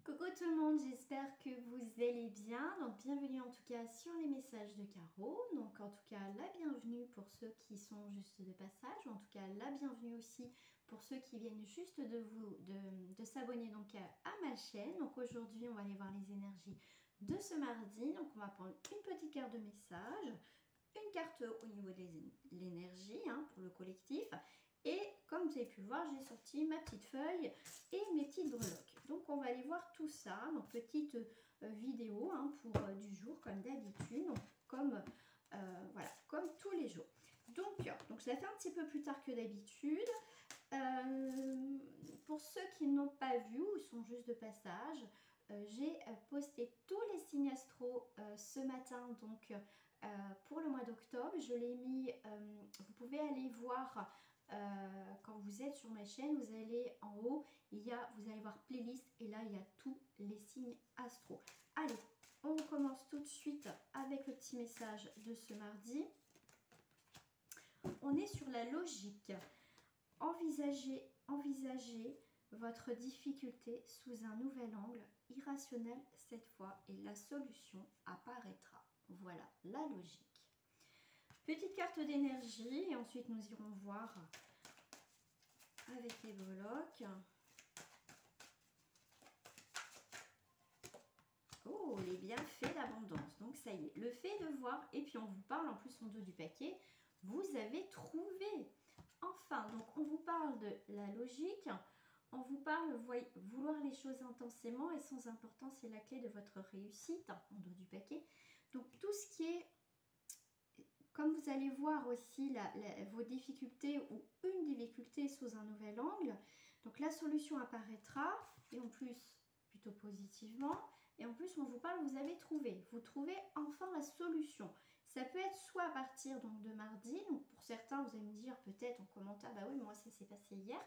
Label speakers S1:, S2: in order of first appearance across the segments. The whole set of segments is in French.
S1: Coucou tout le monde, j'espère que vous allez bien. Donc bienvenue en tout cas sur les messages de Caro. Donc en tout cas la bienvenue pour ceux qui sont juste de passage, ou en tout cas la bienvenue aussi pour ceux qui viennent juste de s'abonner donc à ma chaîne. Donc aujourd'hui on va aller voir les énergies de ce mardi. Donc on va prendre une petite carte de message, une carte au niveau de l'énergie pour le collectif. Et comme vous avez pu le voir, j'ai sorti ma petite feuille et mes petites breloques. Donc on va aller voir tout ça. Donc petite vidéo pour du jour comme d'habitude. Comme voilà, comme tous les jours. Donc je la fais un petit peu plus tard que d'habitude. Pour ceux qui n'ont pas vu ou sont juste de passage, j'ai posté tous les signes astro ce matin, donc pour le mois d'octobre. Je l'ai mis, vous pouvez aller voir quand vous êtes sur ma chaîne, vous allez en haut, vous allez voir playlist et là il y a tous les signes astro. Allez, on commence tout de suite avec le petit message de ce mardi. On est sur la logique. Envisagez votre difficulté sous un nouvel angle, irrationnel cette fois, et la solution apparaîtra. Voilà la logique. Petite carte d'énergie et ensuite nous irons voir avec les breloques. Oh, les bienfaits d'abondance. Donc ça y est, le fait de voir, et puis on vous parle en plus en dos du paquet, vous avez trouvé. Enfin, donc on vous parle de la logique, on vous parle vouloir les choses intensément et sans importance, c'est la clé de votre réussite en dos du paquet. Donc tout ce qui est, comme vous allez voir aussi vos difficultés ou une difficulté sous un nouvel angle, donc la solution apparaîtra et en plus plutôt positivement. Et en plus, on vous parle, vous avez trouvé. Vous trouvez enfin la solution. Ça peut être soit à partir donc, de mardi. Donc pour certains, vous allez me dire peut-être en commentaire, bah oui, moi ça s'est passé hier.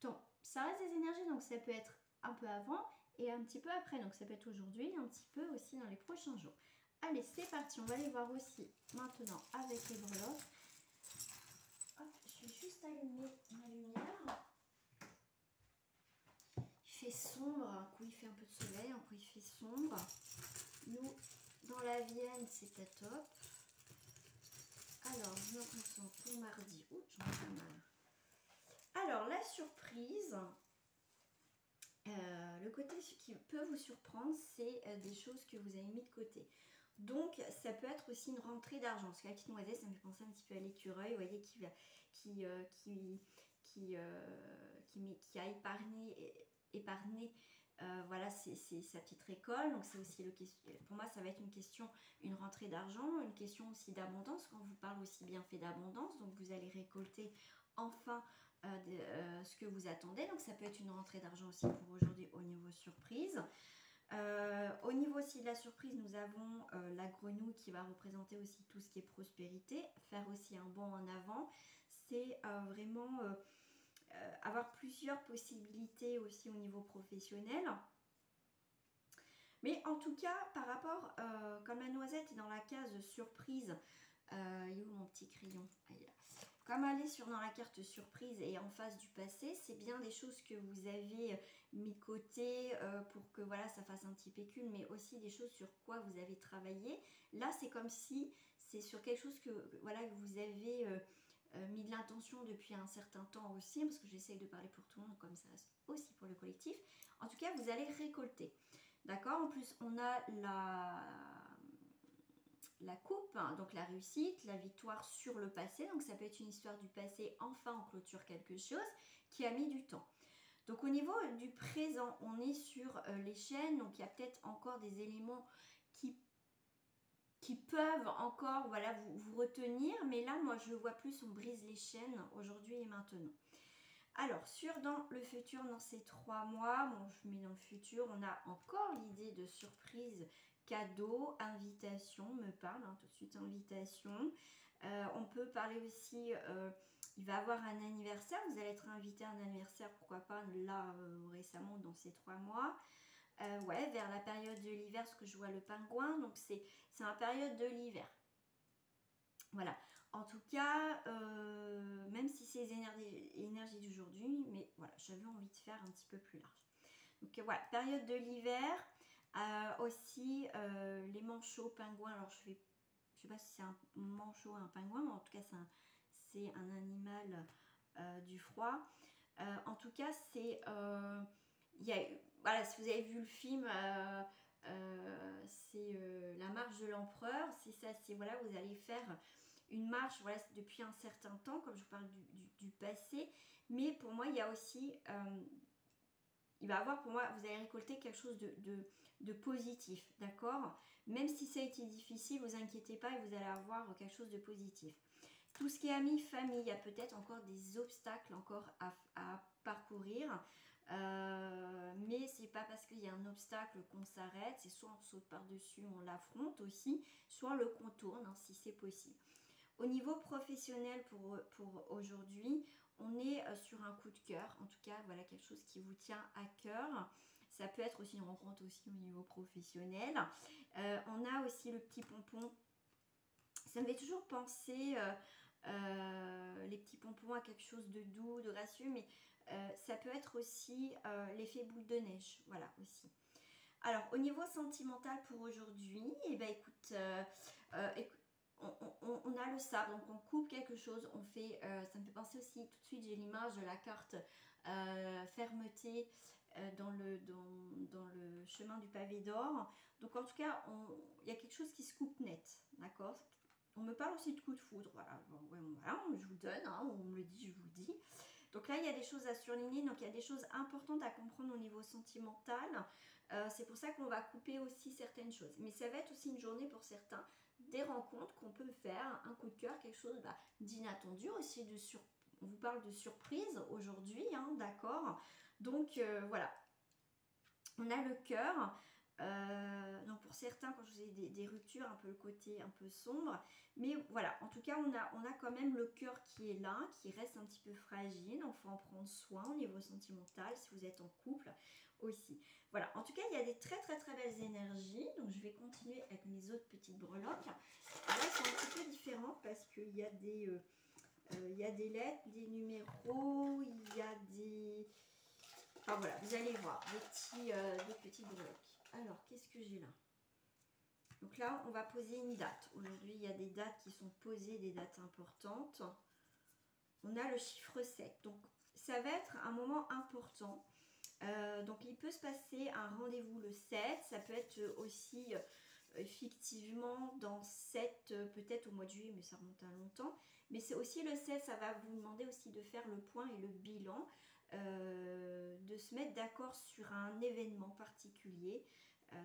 S1: Donc ça reste des énergies, donc ça peut être un peu avant et un petit peu après. Donc ça peut être aujourd'hui et un petit peu aussi dans les prochains jours. Allez, c'est parti. On va aller voir aussi maintenant avec les breloques. Hop, je vais juste allumer ma lumière. Il fait sombre, un coup il fait un peu de soleil, un coup il fait sombre. Nous, dans la Vienne, c'est à top. Alors, j'ai l'impression pour mardi. Ouh, j'en ai pas mal. Alors, la surprise, le côté qui peut vous surprendre, c'est des choses que vous avez mis de côté. Donc, ça peut être aussi une rentrée d'argent. Parce que la petite noisette, ça me fait penser un petit peu à l'écureuil, vous voyez, qui a épargné voilà, c'est sa petite récolte. Donc c'est aussi pour moi ça va être une rentrée d'argent, une question aussi d'abondance, quand on vous parle aussi bien fait d'abondance. Donc vous allez récolter enfin ce que vous attendez. Donc ça peut être une rentrée d'argent aussi pour aujourd'hui au niveau surprise. Au niveau aussi de la surprise, nous avons la grenouille qui va représenter aussi tout ce qui est prospérité, faire aussi un bond en avant. C'est vraiment avoir plusieurs possibilités aussi au niveau professionnel. Mais en tout cas, par rapport, comme la noisette est dans la case surprise, il est où mon petit crayon? Comme elle est dans la carte surprise et en face du passé, c'est bien des choses que vous avez mis de côté pour que voilà, ça fasse un petit pécule, mais aussi des choses sur quoi vous avez travaillé. Là, c'est comme si c'est sur quelque chose que vous avez mis de l'intention depuis un certain temps aussi, parce que j'essaye de parler pour tout le monde, comme ça aussi pour le collectif. En tout cas, vous allez récolter. D'accord? En plus, on a la coupe, donc la réussite, la victoire sur le passé. Donc ça peut être une histoire du passé, enfin on clôture quelque chose qui a mis du temps. Donc au niveau du présent, on est sur les chaînes, donc il y a peut-être encore des éléments qui peuvent encore voilà, vous retenir, mais là moi je vois plus, on brise les chaînes aujourd'hui et maintenant. Alors, dans le futur, dans ces 3 mois, bon, je mets dans le futur, on a encore l'idée de surprise, cadeau, invitation, me parle, tout de suite invitation. On peut parler aussi, il va avoir un anniversaire, vous allez être invité à un anniversaire, pourquoi pas là, récemment, dans ces 3 mois. Ouais, vers la période de l'hiver, parce que je vois le pingouin, donc c'est la période de l'hiver. Voilà, en tout cas, même si c'est les énergies d'aujourd'hui, mais voilà, j'avais envie de faire un petit peu plus large. Donc voilà, période de l'hiver. Aussi les manchots, pingouins. Alors je sais pas si c'est un manchot ou un pingouin, mais en tout cas c'est un animal du froid. En tout cas, c'est voilà, si vous avez vu le film, c'est La marche de l'empereur. C'est ça, c'est voilà, vous allez faire une marche, voilà, depuis un certain temps, comme je vous parle du passé. Mais pour moi, il y a aussi il va avoir, pour moi, vous allez récolter quelque chose de positif, d'accord? Même si ça a été difficile, vous inquiétez pas, et vous allez avoir quelque chose de positif. Tout ce qui est amis, famille, il y a peut-être encore des obstacles encore à parcourir. Mais c'est pas parce qu'il y a un obstacle qu'on s'arrête, c'est soit on saute par-dessus, on l'affronte aussi, soit on le contourne, hein, si c'est possible. Au niveau professionnel pour aujourd'hui, on est sur un coup de cœur. En tout cas, voilà quelque chose qui vous tient à cœur. Ça peut être aussi une rencontre aussi au niveau professionnel. On a aussi le petit pompon. Ça me fait toujours penser les petits pompons à quelque chose de doux, de gracieux, mais ça peut être aussi l'effet boule de neige. Voilà aussi. Alors, au niveau sentimental pour aujourd'hui, eh ben, écoute, on a le sable, donc on coupe quelque chose, on fait, ça me fait penser aussi, tout de suite j'ai l'image de la carte fermeté dans le chemin du pavé d'or. Donc en tout cas, il y a quelque chose qui se coupe net, d'accord? On me parle aussi de coup de foudre, voilà, bon, ouais, voilà, je vous donne, hein, on me le dit, je vous le dis. Donc là, il y a des choses à surligner, donc il y a des choses importantes à comprendre au niveau sentimental. C'est pour ça qu'on va couper aussi certaines choses. Mais ça va être aussi une journée pour certains, des rencontres qu'on peut faire, un coup de cœur, quelque chose d'inattendu aussi, on vous parle de surprise aujourd'hui, hein, d'accord? Donc voilà, on a le cœur. Donc pour certains, quand je vous ai des ruptures, un peu le côté un peu sombre, mais voilà, en tout cas on a quand même le cœur qui est là, qui reste un petit peu fragile. Il faut en prendre soin au niveau sentimental si vous êtes en couple aussi. Voilà, en tout cas il y a des très très très belles énergies. Donc je vais continuer avec mes autres petites breloques. Là elles sont un petit peu différentes parce qu'il y a des lettres, des numéros, il y a des... Enfin voilà, vous allez voir, des petites breloques. Alors, qu'est-ce que j'ai là? Donc là, on va poser une date. Aujourd'hui, il y a des dates qui sont posées, des dates importantes. On a le chiffre 7. Donc, ça va être un moment important. Donc, il peut se passer un rendez-vous le 7. Ça peut être aussi, effectivement, dans 7, peut-être au mois de juillet, mais ça remonte à longtemps. Mais c'est aussi le 7, ça va vous demander aussi de faire le point et le bilan. De se mettre d'accord sur un événement particulier,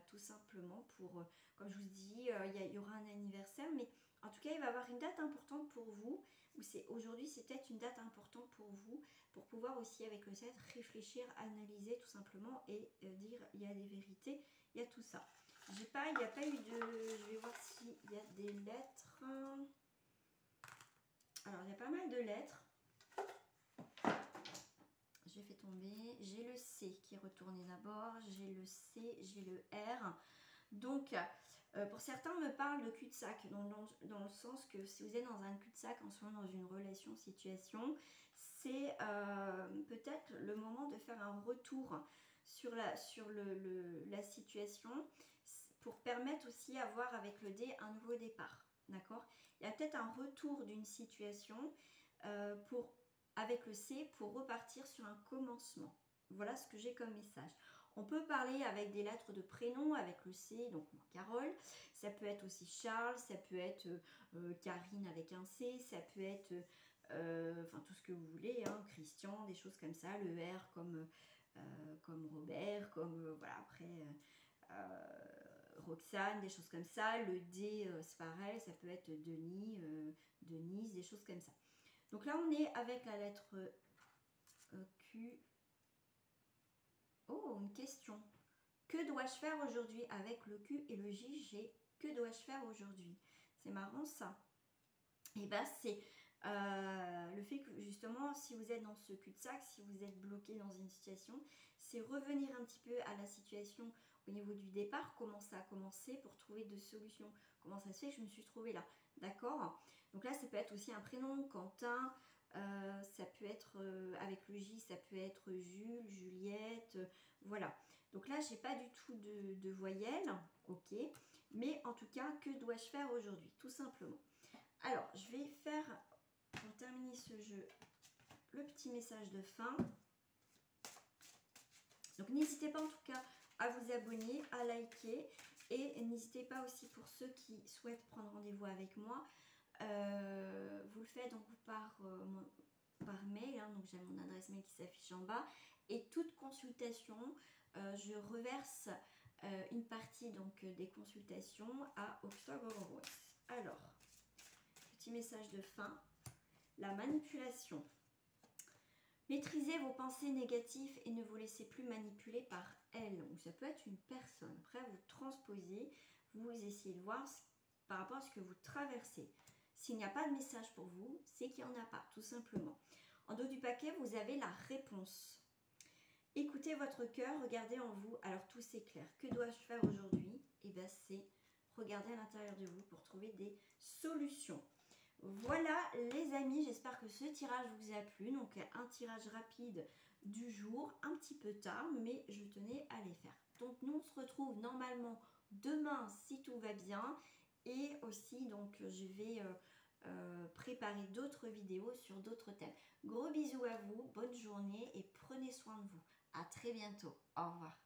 S1: tout simplement pour, comme je vous dis, il y aura un anniversaire, mais en tout cas il va y avoir une date importante pour vous, ou aujourd'hui c'est peut-être une date importante pour vous, pour pouvoir aussi avec le 7 réfléchir, analyser tout simplement et dire il y a des vérités, il y a tout ça. Il n'y a pas eu de... Je vais voir s'il y a des lettres. Alors il y a pas mal de lettres. J'ai fait tomber, j'ai le C qui est retourné d'abord, j'ai le C, j'ai le R. Donc, pour certains, on me parle de cul-de-sac, dans le sens que si vous êtes dans un cul-de-sac, en ce moment dans une relation, situation, c'est peut-être le moment de faire un retour sur la situation pour permettre aussi à avoir avec le D un nouveau départ. D'accord? Il y a peut-être un retour d'une situation avec le C pour repartir sur un commencement. Voilà ce que j'ai comme message. On peut parler avec des lettres de prénom, avec le C, donc Carole. Ça peut être aussi Charles, ça peut être Karine avec un C, ça peut être enfin tout ce que vous voulez, hein, Christian, des choses comme ça. Le R comme Robert, comme voilà, après Roxane, des choses comme ça. Le D, c'est pareil, ça peut être Denis, Denise, des choses comme ça. Donc là, on est avec la lettre Q. Oh, une question. Que dois-je faire aujourd'hui avec le Q et le J? J'ai que dois-je faire aujourd'hui? C'est marrant ça. Et bien, c'est le fait que justement, si vous êtes dans ce cul-de-sac, si vous êtes bloqué dans une situation, c'est revenir un petit peu à la situation au niveau du départ, comment ça a commencé pour trouver de solutions. Comment ça se fait que je me suis trouvée là? D'accord? Donc là, ça peut être aussi un prénom, Quentin, ça peut être avec le J, ça peut être Jules, Juliette, voilà. Donc là, j'ai pas du tout de voyelles, ok. Mais en tout cas, que dois-je faire aujourd'hui? Tout simplement. Alors, je vais faire, pour terminer ce jeu, le petit message de fin. Donc, n'hésitez pas en tout cas à vous abonner, à liker. Et n'hésitez pas aussi pour ceux qui souhaitent prendre rendez-vous avec moi. Vous le faites donc par mail. Hein, donc, j'ai mon adresse mail qui s'affiche en bas. Et toute consultation, je reverse une partie donc des consultations à October Voice. Alors, petit message de fin. La manipulation. Maîtrisez vos pensées négatives et ne vous laissez plus manipuler par elles. Ou ça peut être une personne. Après, vous transposez, vous essayez de voir par rapport à ce que vous traversez. S'il n'y a pas de message pour vous, c'est qu'il n'y en a pas, tout simplement. En dos du paquet, vous avez la réponse. Écoutez votre cœur, regardez en vous. Alors tout s'éclaire. Que dois-je faire aujourd'hui? Eh bien, c'est regarder à l'intérieur de vous pour trouver des solutions. Voilà les amis, j'espère que ce tirage vous a plu. Donc un tirage rapide du jour, un petit peu tard, mais je tenais à les faire. Donc nous on se retrouve normalement demain si tout va bien. Et aussi donc je vais préparer d'autres vidéos sur d'autres thèmes. Gros bisous à vous, bonne journée et prenez soin de vous. À très bientôt, au revoir.